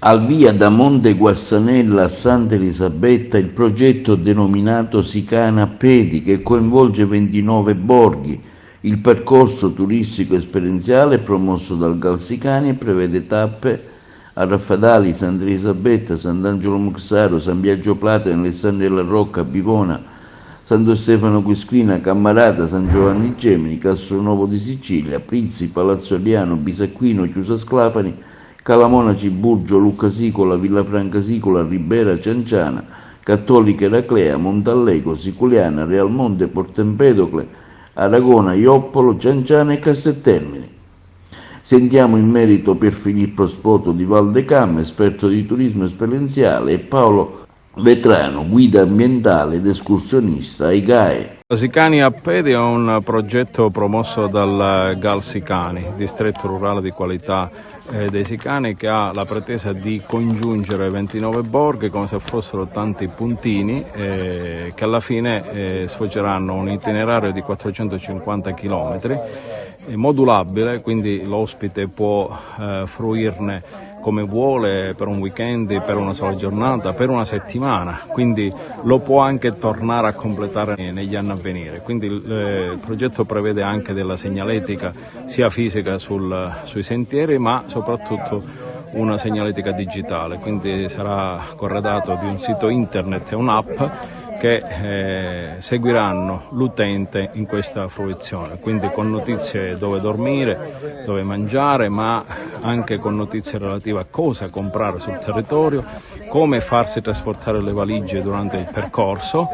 Al via da Monte Guassanella a Santa Elisabetta il progetto denominato Sicana a Piedi, che coinvolge 29 borghi. Il percorso turistico esperienziale promosso dal Galsicani e prevede tappe a Raffadali, Santa Elisabetta, Sant'Angelo Muxaro, San Biagio Platano, Alessandria della Rocca, Bivona, Santo Stefano Quisquina, Cammarata, San Giovanni Gemini, Castronovo di Sicilia, Prizzi, Palazzo Aliano, Bisacquino, Chiusa Sclafani, Calamonaci, Burgio, Luccasicola, Villafranca Sicola, Ribera, Cianciana, Cattolica Eraclea, Montallego, Siculiana, Realmonte, Porto Empedocle, Aragona, Ioppolo, Cianciana e Casteltermini. Sentiamo in merito Pier Filippo Spoto di Valdecam, esperto di turismo esperienziale, e Paolo Vetrano, guida ambientale ed escursionista ai GAE. Sicani a Piedi è un progetto promosso dal Galsicani, distretto rurale di qualità dei Sicani, che ha la pretesa di congiungere 29 borghi come se fossero tanti puntini che alla fine sfoceranno un itinerario di 450 km modulabile, quindi l'ospite può fruirne come vuole per un weekend, per una sola giornata, per una settimana, quindi lo può anche tornare a completare negli anni a venire. Quindi il progetto prevede anche della segnaletica sia fisica sui sentieri, ma soprattutto una segnaletica digitale, quindi sarà corredato di un sito internet e un'app che seguiranno l'utente in questa fruizione, quindi con notizie dove dormire, dove mangiare, ma anche con notizie relative a cosa comprare sul territorio, come farsi trasportare le valigie durante il percorso,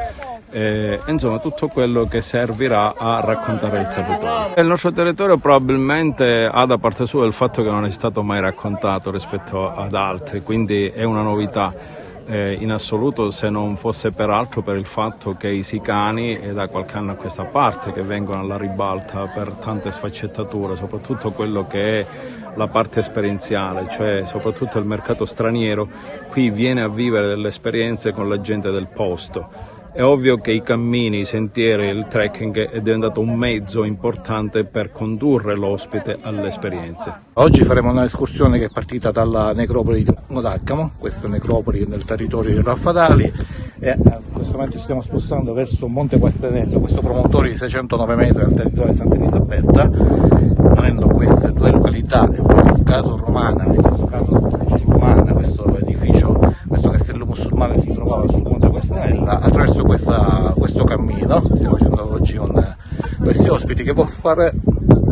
insomma tutto quello che servirà a raccontare il territorio. Il nostro territorio probabilmente ha da parte sua il fatto che non è stato mai raccontato rispetto ad altri, quindi è una novità in assoluto, se non fosse peraltro per il fatto che i sicani è da qualche anno a questa parte che vengono alla ribalta per tante sfaccettature, soprattutto quello che è la parte esperienziale, cioè soprattutto il mercato straniero qui viene a vivere delle esperienze con la gente del posto. È ovvio che i cammini, i sentieri, il trekking è diventato un mezzo importante per condurre l'ospite alle esperienze. Oggi faremo un'escursione che è partita dalla necropoli di Modaccamo, questa necropoli nel territorio di Raffadali, e in questo momento ci stiamo spostando verso Monte Guastanello, questo promontorio di 609 metri nel territorio di Santa Elisabetta, unendo queste due località, il caso Romana, in questo caso Romana, questo edificio, questo castello musulmane si trovava su Monte Guastanella, attraverso questo cammino. Stiamo facendo oggi con questi ospiti che può fare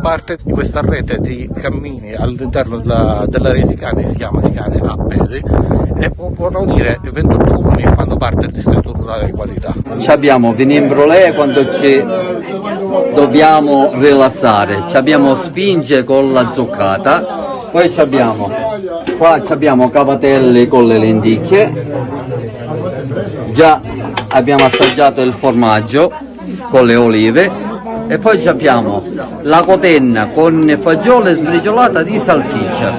parte di questa rete di cammini all'interno dell'area Sicani, che si chiama Sicane a Piedi, e vorrò dire 28 comuni che fanno parte del distretto rurale di qualità. Ci abbiamo Venimbrolè quando ci dobbiamo rilassare, ci abbiamo Sfinge con la zuccata, poi qua abbiamo Cavatelli con le lenticchie, già abbiamo assaggiato il formaggio con le olive, e poi abbiamo la cotenna con fagioli e sbriciolata di salsiccia.